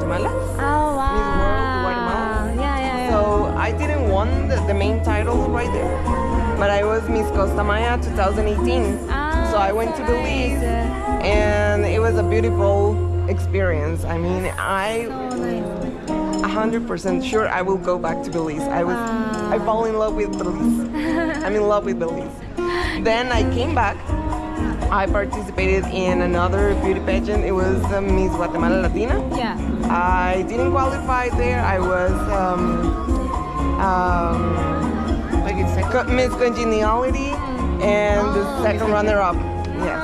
Guatemala. Oh wow. Miss World Guatemala. Yeah. So I didn't win the main title right there, but I was Miss Costa Maya 2018. So I went to Belize, and it was a beautiful experience. I mean, I So nice. 100% sure I will go back to Belize. I fall in love with Belize. I'm in love with Belize. Then I came back. I participated in another beauty pageant. It was Miss Guatemala Latina. Yeah. I didn't qualify there. I was Miss Congeniality and the second runner-up. Yes.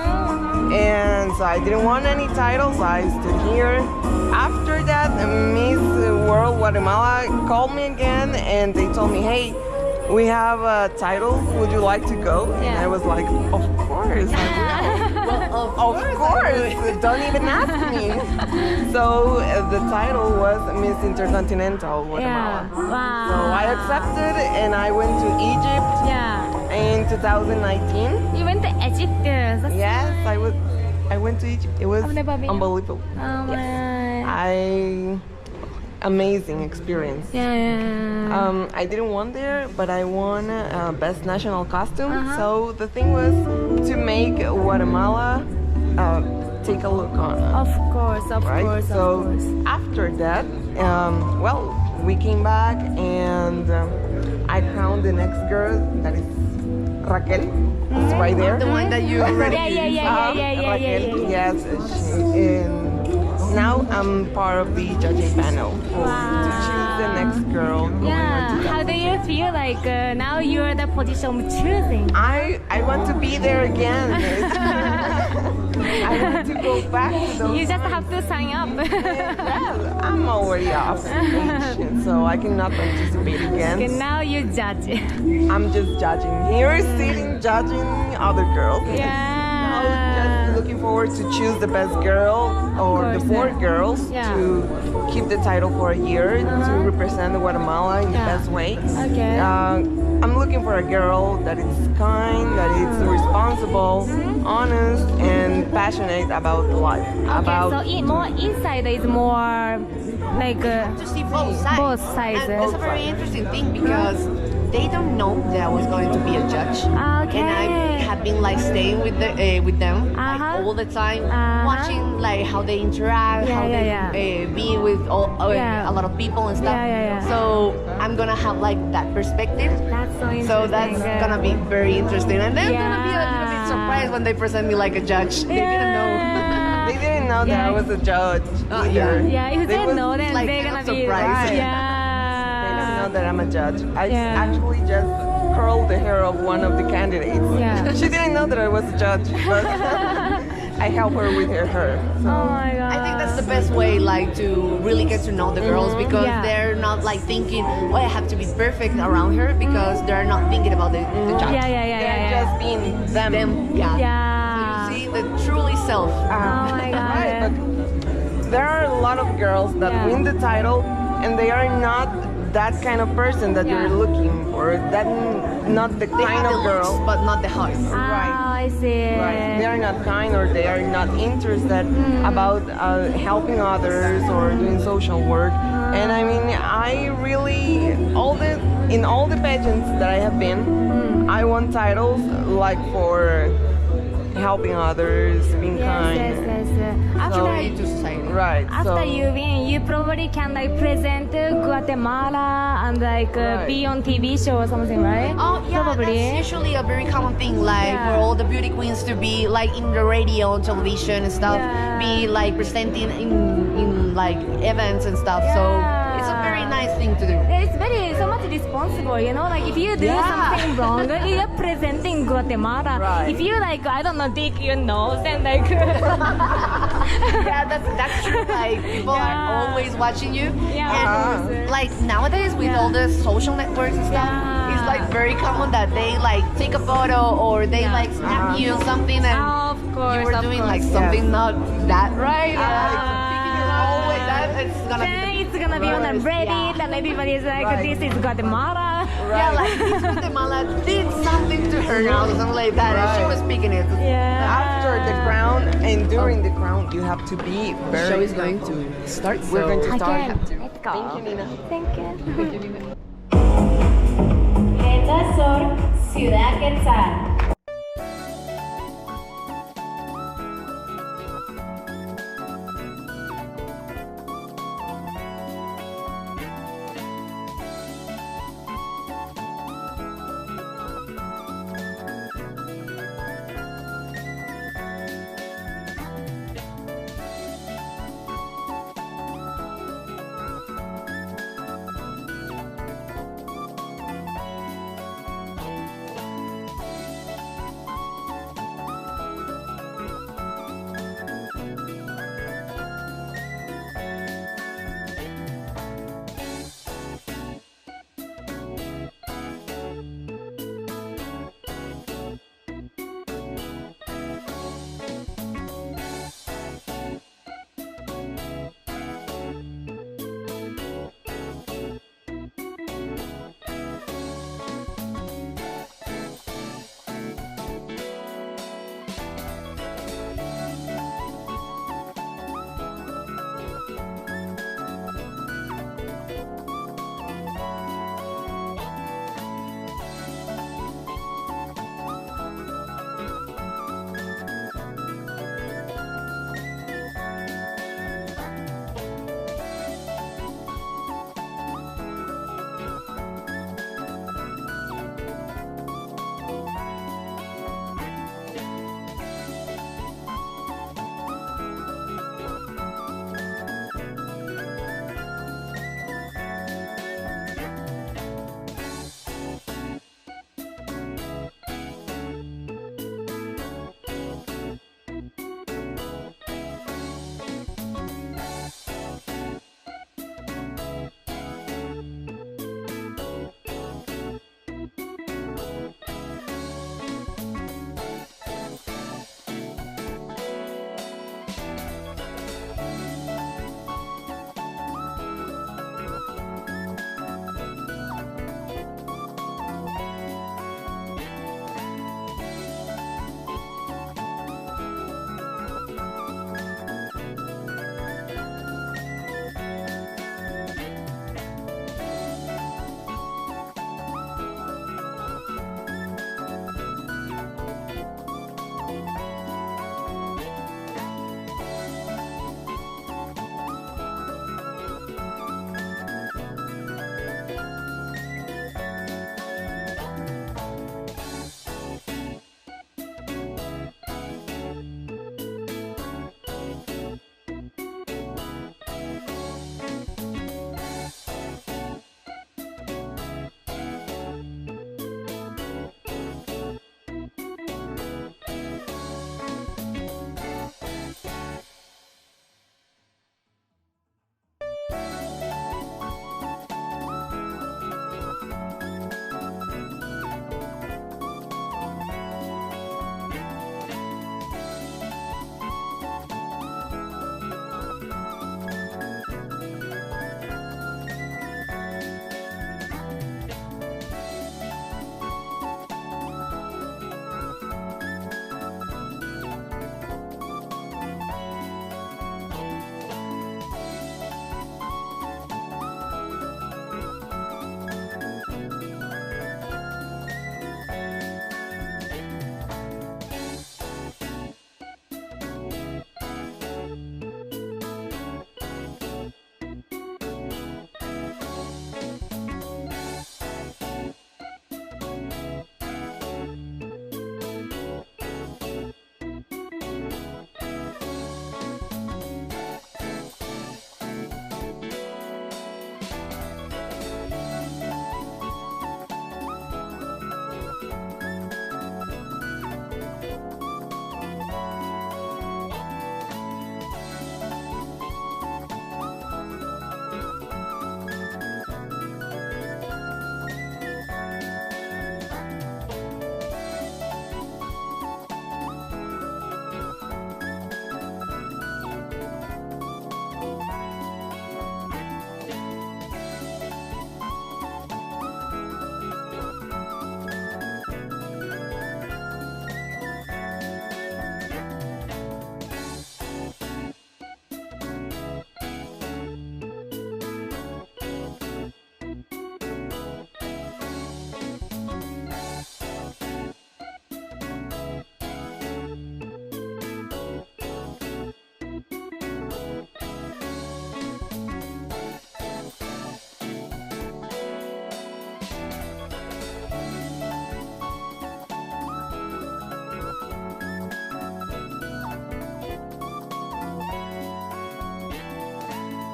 And so I didn't want any titles. I stood here. After that, Miss World Guatemala called me again, and they told me, "Hey, we have a title. Would you like to go?" And I was like, "Of course." Of course. Don't even ask me. So the title was Miss Intercontinental Guatemala. Yeah. Wow. So I accepted, and I went to Egypt Yeah. in 2019. You went to Egypt. That's Yes, nice. I went to Egypt. It was I've never been. unbelievable. Oh my. Amazing experience. Yeah. I didn't win there, but I won best national costume. Uh-huh. So the thing was to make Guatemala take a look on us. Of course. Right? So Of course. after that, we came back, and I crowned the next girl, that is Raquel. It's right there. The one that you already Yeah. Raquel, yes. Now I'm part of the judging panel to choose the next girl. Yeah. How do you feel like now you're the position of choosing? I want to be there again. I want to go back to those You just times. have to sign up. Yeah, I'm already off age, so I cannot participate again. Okay, now you judge. I'm just judging here, sitting judging other girls. Now Yeah. just looking forward to choose the best girl or the course, four yeah. girls Yeah. to keep the title for a year to represent Guatemala in the Yeah. best way. Okay. I'm looking for a girl that is kind, that is responsible, honest, and passionate about life. Okay, so more inside is more like to see both sides. both sides. And that's a very interesting thing because they don't know that I was going to be a judge. Okay. And I have been like staying with them like all the time, watching like how they interact, how they be with a lot of people and stuff. Yeah. So I'm gonna have like that perspective. That's so interesting. So that's gonna be very interesting, and they're gonna be a little bit surprised when they present me like a judge. They didn't know. They didn't know that I was a judge either. Yeah, if they was know, then like they're kind gonna of be surprised. They Yeah. don't know that I'm a judge. I Yeah. actually just curled the hair of one of the candidates. Yeah. She didn't know that I was a judge, but I help her with her hair. So. Oh my god. I think that's the best way, like, to really get to know the girls because Yeah. they're not like thinking, "Oh, I have to be perfect around her," because they're not thinking about the judge. They're just being them. Yeah. Yeah. See the truly self. Oh my god. Right, but there are a lot of girls that win the title, and they are not that kind of person that you're looking for. That not the They kind have of the looks, girl. but not the heart. Right. Oh, I see. Right. They are not kind, or they are not interested about helping others or doing social work. And I mean, I really in all the pageants that I have been, I won titles like for helping others, being kind. Yes. After Contributing to society. Right. After so, you win, you probably can like present Guatemala and like be on TV show or something, right? Oh yeah, Probably. that's usually a very common thing, like for all the beauty queens to be like in the radio and television and stuff, Yeah. be like presenting in like events and stuff. So it's a very nice thing to do. It's very so much responsible, you know. Like if you do something wrong, you're presenting Guatemala. Right. If you like, I don't know, dig your nose and like. Yeah, that's true. Like people are always watching you. And like nowadays with all the social networks and stuff, it's like very common that they like take a photo or they like snap you or something and Of course, you were of doing course. like something not that right. Yeah. Like, thinking it's always that it's gonna Then be it's gonna be on and Reddit, and everybody's like, this is Guatemala. Yeah, like this Guatemala did something to her now, something like that, and she was speaking it. Yeah. After the crown and during the crown, you have to be very. Show is going to start. We're going to start. Again, let's go. Thank you, Nina. Thank you. Meta Sur, Ciudad Quetzal.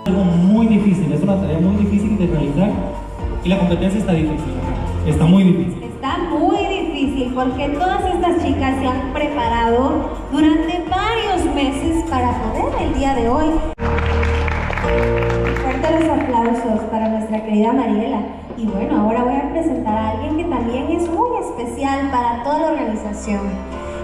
Algo muy difícil, es una tarea muy difícil de realizar y la competencia está difícil, está muy difícil. Está muy difícil porque todas estas chicas se han preparado durante varios meses para poder el día de hoy. Fuerte los aplausos para nuestra querida Mariela. Y bueno, ahora voy a presentar a alguien que también es muy especial para toda la organización.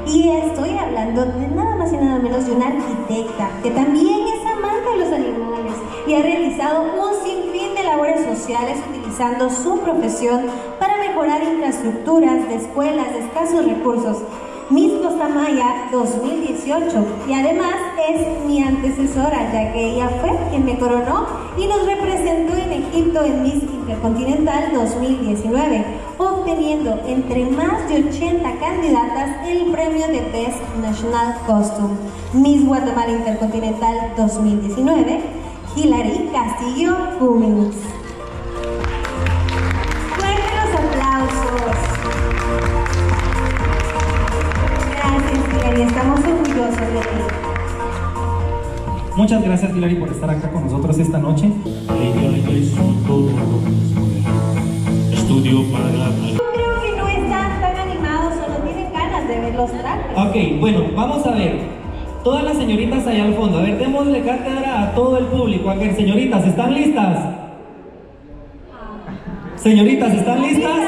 Y estoy hablando de nada más y nada menos de una arquitecta que también es amante de los animales y ha realizado un sinfín de labores sociales utilizando su profesión para mejorar infraestructuras de escuelas de escasos recursos. Miss Costa Maya 2018, y además es mi antecesora, ya que ella fue quien me coronó y nos representó en Egipto en Miss Intercontinental 2019, obteniendo entre más de 80 candidatas el premio de Best National Costume. Miss Guatemala Intercontinental 2019, Hilary Castillo Cummings. Fuertes los aplausos. Hilary, estamos orgullosos de ti. Muchas gracias, Hilary, por estar acá con nosotros esta noche. Yo creo que no están tan animados o no tienen ganas de ver los trajes. Ok, bueno, vamos a ver. Todas las señoritas allá al fondo. A ver, démosle cátedra a todo el público. A ver, señoritas, ¿están listas? Señoritas, ¿están listas?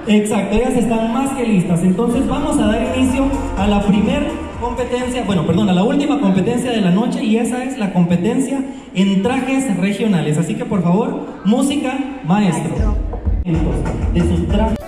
Exacto, ellas están más que listas. Entonces vamos a dar inicio a la primera competencia, a la última competencia de la noche, y esa es la competencia en trajes regionales. Así que por favor, música, maestro. De sus trajes.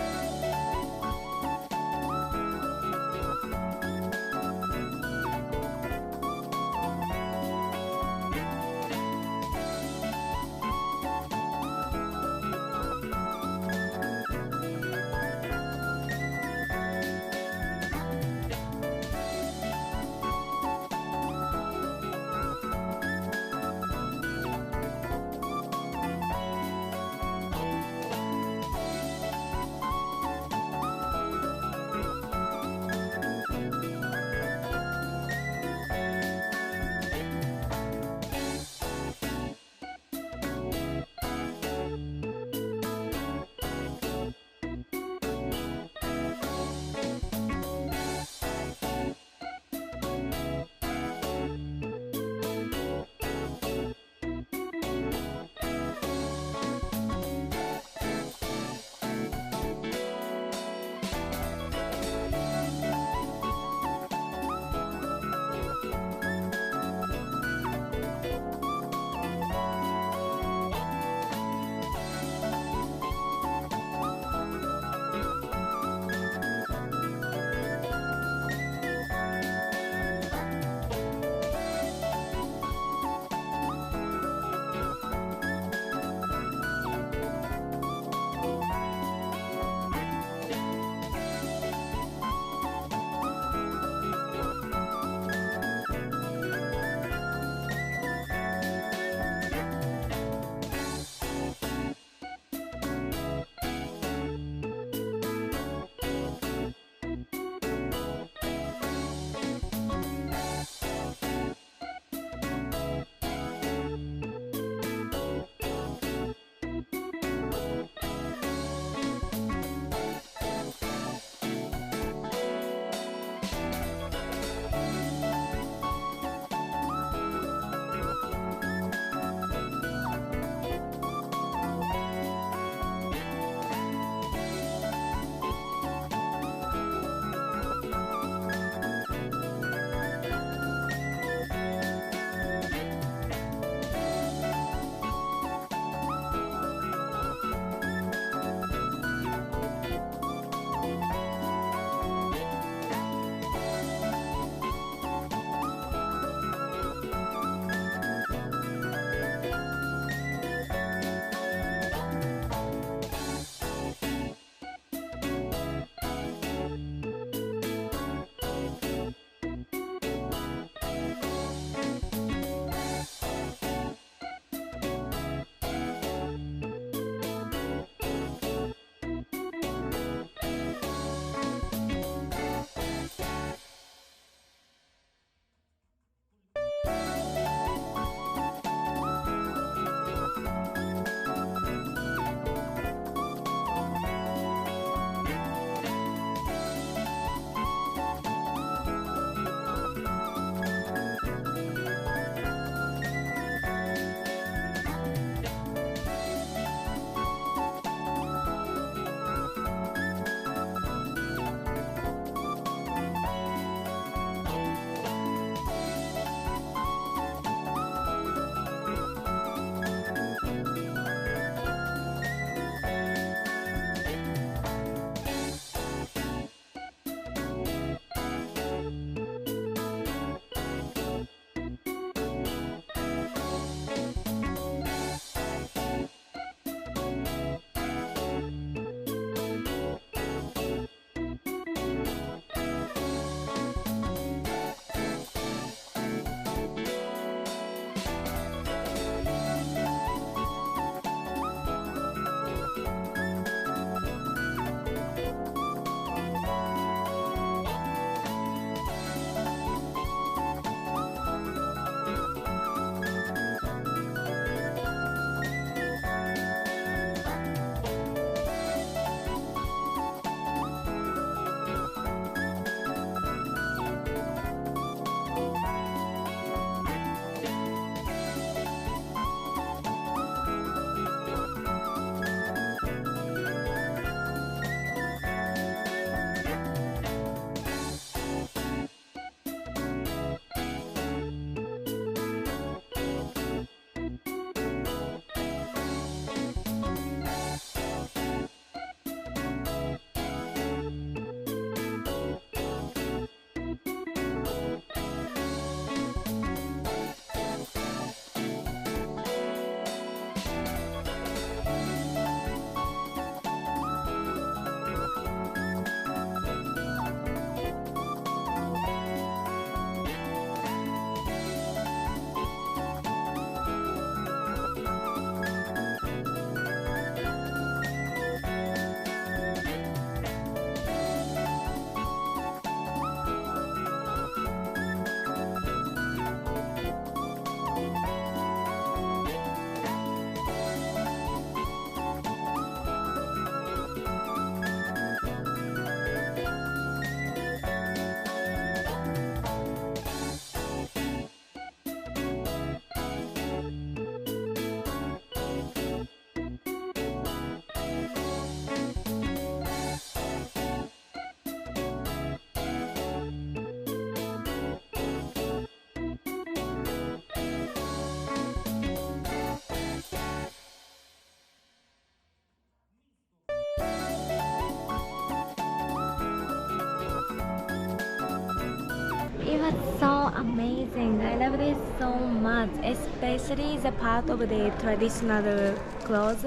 amazing. I love this so much, especially the part of the traditional clothes,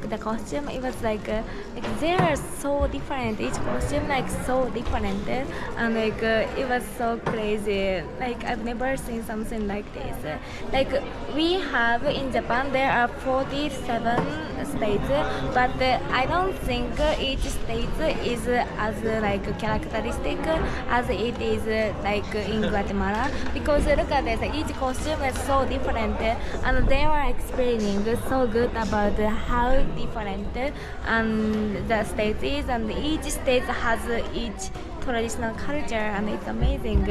the costume. It was like they are so different. Each costume like so different, and like it was so crazy. Like I've never seen something like this. Like we have in Japan, there are 47 states, but I don't think each state is as like characteristic as it is like in Guatemala, because look at this, each costume is so different, and they were explaining so good about how different the state is, and each state has each traditional culture, and it's amazing.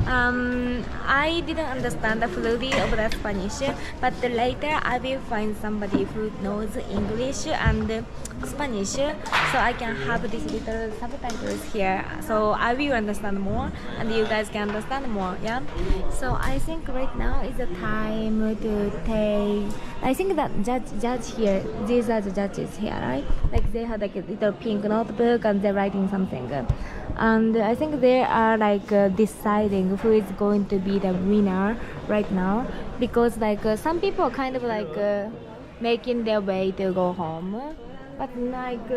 I didn't understand fully of the Spanish, but later I will find somebody who knows English and Spanish, so I can have these little subtitles here, so I will understand more and you guys can understand more. Yeah, so I think right now is the time to take, I think that judge here, these are the judges here, right? Like they have like a little pink notebook and they're writing something, and I think they are like deciding who is going to be the winner right now, because like some people kind of like making their way to go home, but like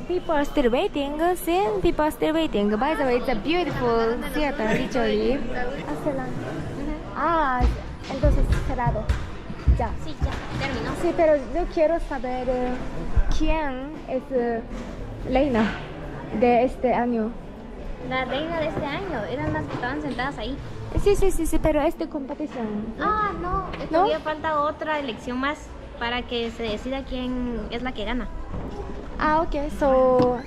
people are still waiting. See, people are still waiting. By the way, it's a beautiful theater, literally. Ah, entonces cerrado. Ya. Sí, ya, terminó. Sí, pero yo quiero saber quién es Reina de este año. La reina de este año eran las que estaban sentadas ahí. Sí, pero esta competición. Ah, no, todavía falta otra elección más para que se decida quién es la que gana. Ah, ok, so...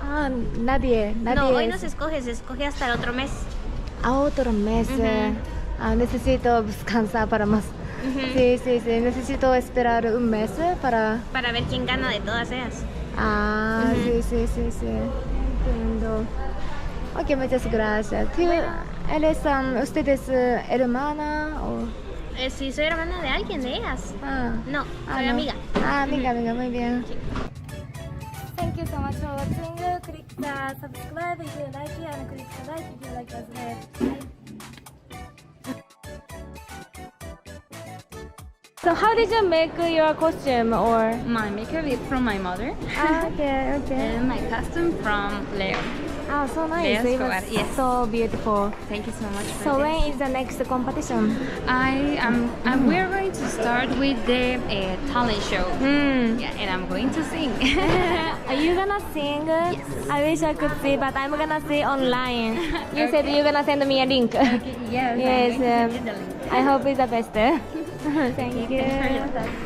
Ah, nadie No, hoy es- no se escoge hasta el otro mes. A otro mes. Necesito descansar para más. Sí, necesito esperar un mes para... Para ver quién gana de todas ellas. Ah, sí. Entiendo. Ok, muchas gracias. ¿Tú eres, usted es hermana o...? Sí, soy hermana de alguien de ellas. Ah, No, soy no. amiga. Ah, amiga, muy bien. Thank you so much for watching. Click the subscribe if you like it, and click the like if you like as well. So how did you make your costume, or? My makeup is from my mother Ah, okay. and my costume from Leo. Ah, so nice. Leo It was Escobar, yes. so beautiful. Thank you so much for So this. when is the next competition? We're going to start with the talent show. Yeah, and I'm going to sing. Are you gonna sing? Yes. I wish I could see, but I'm gonna see online. You said you're gonna send me a link. Yes, Yes, I'm going to send you the link. I hope it's the best. Thank you.